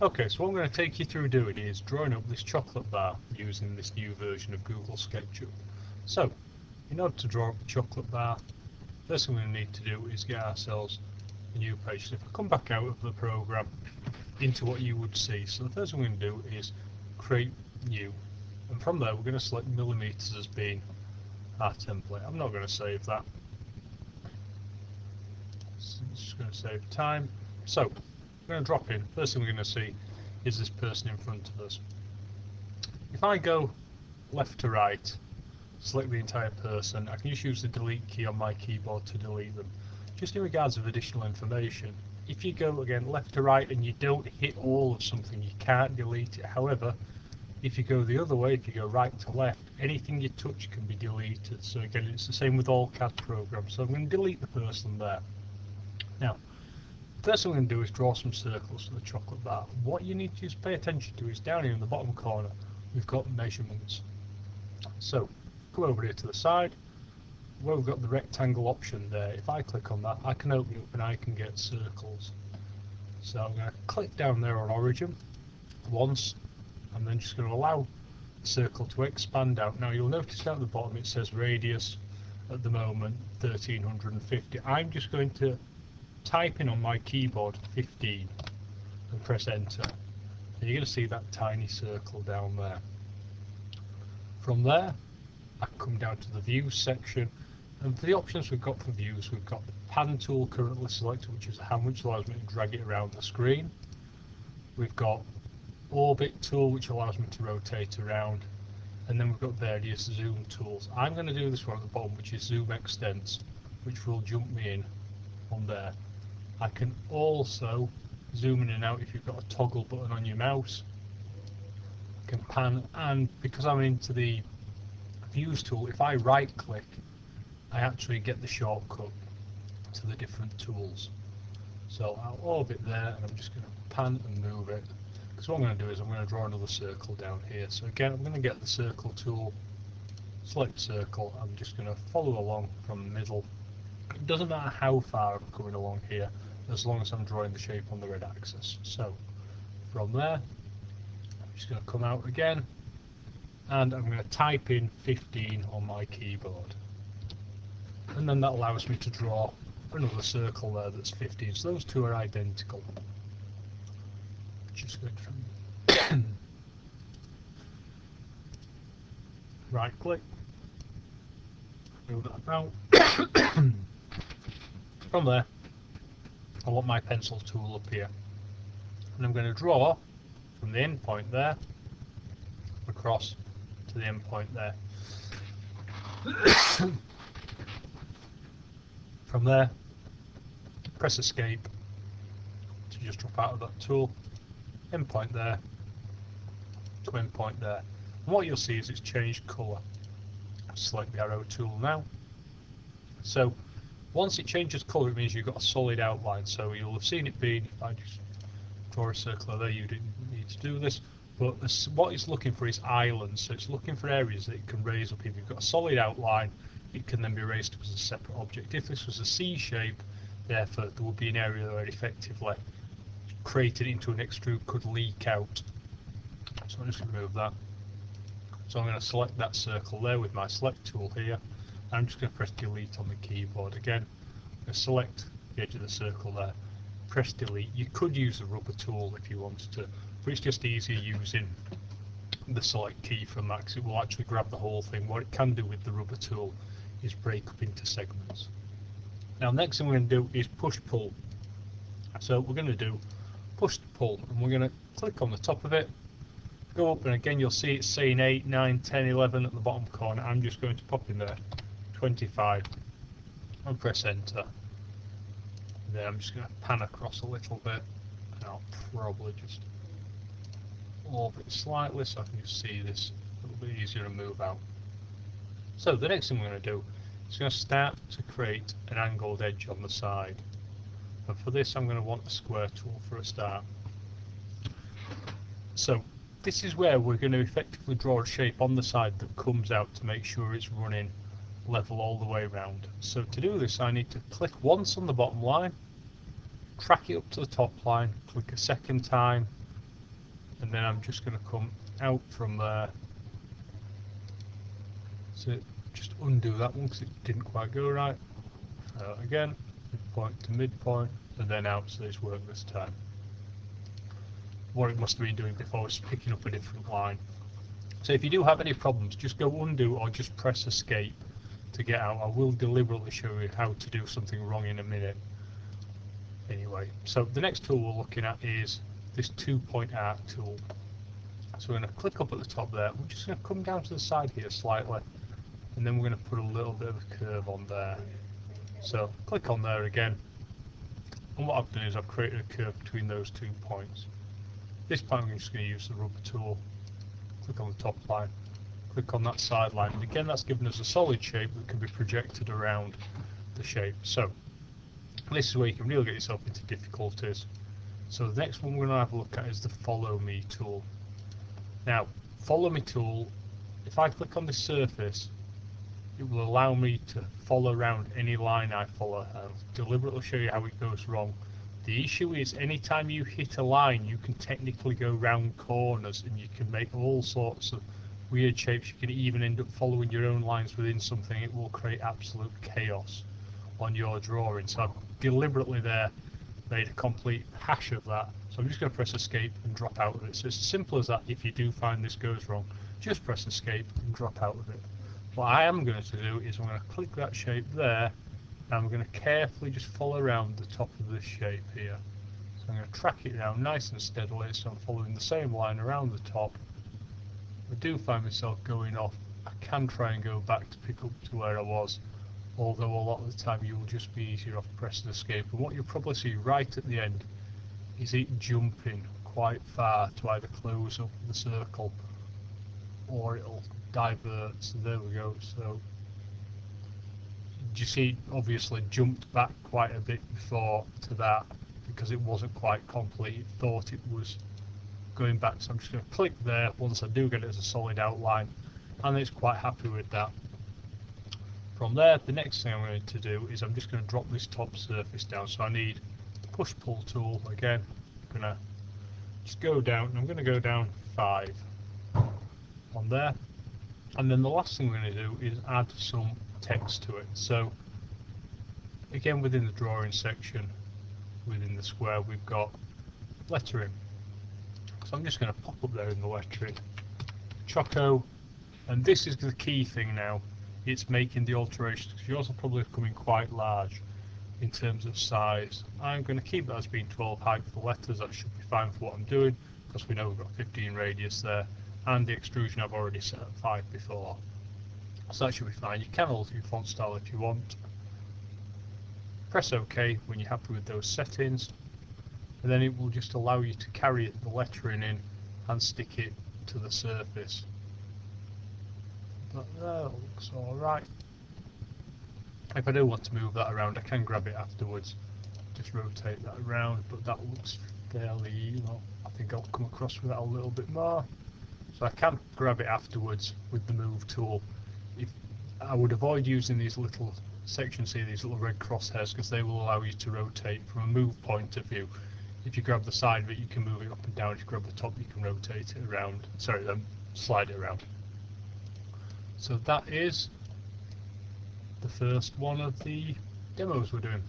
Okay, so what I'm going to take you through doing is drawing up this chocolate bar using this new version of Google SketchUp. So, in order to draw up a chocolate bar, first thing we need to do is get ourselves a new page. So if I come back out of the program into what you would see, so the first thing we're going to do is create new, and from there we're going to select millimeters as being our template. I'm not going to save that, so I'm just going to save time. So we're going to drop in. First thing we're going to see is this person in front of us. If I go left to right, select the entire person, I can just use the delete key on my keyboard to delete them. Just in regards of additional information, if you go again left to right and you don't hit all of something, you can't delete it. However, if you go the other way, if you go right to left, anything you touch can be deleted. So again, it's the same with all CAD programs. So I'm going to delete the person there. Now, first thing I'm going to do is draw some circles for the chocolate bar. What you need to just pay attention to is down here in the bottom corner, we've got measurements. So come over here to the side, where we've got the rectangle option there. If I click on that, I can open it up and I can get circles. So I'm going to click down there on origin once. I'm then just going to allow the circle to expand out. Now you'll notice down at the bottom it says radius at the moment 1350. I'm just going to type in on my keyboard 15 and press enter. And you're going to see that tiny circle down there. From there I come down to the views section, and for the options we've got for views, we've got the pan tool currently selected, which is the hand which allows me to drag it around the screen. We've got orbit tool, which allows me to rotate around, and then we've got various zoom tools. I'm going to do this one at the bottom, which is zoom extents, which will jump me in on there. I can also zoom in and out if you've got a toggle button on your mouse. I can pan, and because I'm into the views tool, if I right click, I actually get the shortcut to the different tools. So I'll orbit there, and I'm just going to pan and move it. Because what I'm going to do is I'm going to draw another circle down here. So again, I'm going to get the circle tool, select circle. I'm just going to follow along from the middle. It doesn't matter how far I'm coming along here, as long as I'm drawing the shape on the red axis. So from there, I'm just going to come out again, and I'm going to type in 15 on my keyboard. And then that allows me to draw another circle there that's 15. So those two are identical. Just going to right click, move that about. From there, I want my pencil tool up here, and I'm going to draw from the end point there across to the end point there. From there, press escape to just drop out of that tool. End point there to end point there. And what you'll see is it's changed colour. Select the arrow tool now. So once it changes colour, it means you've got a solid outline. So you'll have seen it being, if I just draw a circle there, you didn't need to do this, but what it's looking for is islands. So it's looking for areas that it can raise up. If you've got a solid outline, it can then be raised up as a separate object. If this was a C shape, therefore there would be an area where effectively created into an extrude could leak out. So I'm just going to remove that. So I'm going to select that circle there with my select tool here, and I'm just going to press delete on the keyboard again. I'm going to select the edge of the circle there, press delete. You could use the rubber tool if you wanted to, but it's just easier using the select key from that, because it will actually grab the whole thing. What it can do with the rubber tool is break up into segments. Now next thing we're going to do is push pull. So we're going to do push to pull, and we're going to click on the top of it, go up, and again you'll see it's saying 8, 9, 10, 11 at the bottom corner. I'm just going to pop in there 25 and press enter. Then I'm just going to pan across a little bit, and I'll probably just orbit slightly so I can just see this a little bit easier to move out. So the next thing we're going to do is going to start to create an angled edge on the side. And for this I'm going to want the square tool for a start. So this is where we're going to effectively draw a shape on the side that comes out to make sure it's running level all the way around. So to do this I need to click once on the bottom line, track it up to the top line, click a second time, and then I'm just going to come out from there. So just undo that one because it didn't quite go right. Again, midpoint to midpoint, and then out, so it's worked this time. What it must have been doing before was picking up a different line. So if you do have any problems, just go undo or just press escape to get out. I will deliberately show you how to do something wrong in a minute. Anyway, so the next tool we're looking at is this 2-point arc tool. So we're going to click up at the top there. We're just going to come down to the side here slightly, and then we're going to put a little bit of a curve on there. So click on there again, and what I've done is I've created a curve between those 2 points. This time I'm just going to use the rubber tool. Click on the top line, click on that side line, and again that's given us a solid shape that can be projected around the shape. So this is where you can really get yourself into difficulties. So the next one we're going to have a look at is the follow me tool. Now, follow me tool, if I click on the surface, it will allow me to follow around any line I follow. I'll deliberately show you how it goes wrong. The issue is anytime you hit a line, you can technically go round corners and you can make all sorts of weird shapes. You can even end up following your own lines within something. It will create absolute chaos on your drawing. So I've deliberately there made a complete hash of that. So I'm just going to press escape and drop out of it. So it's as simple as that. If you do find this goes wrong, just press escape and drop out of it. What I am going to do is I'm going to click that shape there, and I'm going to carefully just follow around the top of this shape here. So I'm going to track it down nice and steadily, so I'm following the same line around the top. If I do find myself going off, I can try and go back to pick up to where I was, although a lot of the time you will just be easier off pressing escape. And what you'll probably see right at the end is it jumping quite far to either close up the circle or it'll divert. So there we go. So you see, obviously jumped back quite a bit before to that because it wasn't quite complete. It thought it was going back, so I'm just going to click there once I do get it as a solid outline, and it's quite happy with that. From there, the next thing I'm going to do is I'm just going to drop this top surface down. So I need the push pull tool again. I'm going to just go down, and I'm going to go down 5 on there. And then the last thing we're going to do is add some text to it. So again, within the drawing section, within the square, we've got lettering. So I'm just going to pop up there in the lettering, Choco, and this is the key thing now. It's making the alterations, because yours will probably come in quite large in terms of size. I'm going to keep that as being 12 height for the letters. That should be fine for what I'm doing, because we know we've got 15 radius there, and the extrusion I've already set at 5 before. So that should be fine. You can alter your font style if you want. Press OK when you're happy with those settings, and then it will just allow you to carry the lettering in and stick it to the surface. But that looks alright. If I do want to move that around, I can grab it afterwards, just rotate that around, but that looks fairly, well, I think I'll come across with that a little bit more. So I can grab it afterwards with the move tool. If I would avoid using these little sections here, these little red crosshairs, because they will allow you to rotate from a move point of view. If you grab the side of it, you can move it up and down. If you grab the top, you can rotate it around. Sorry, slide it around. So that is the first one of the demos we're doing.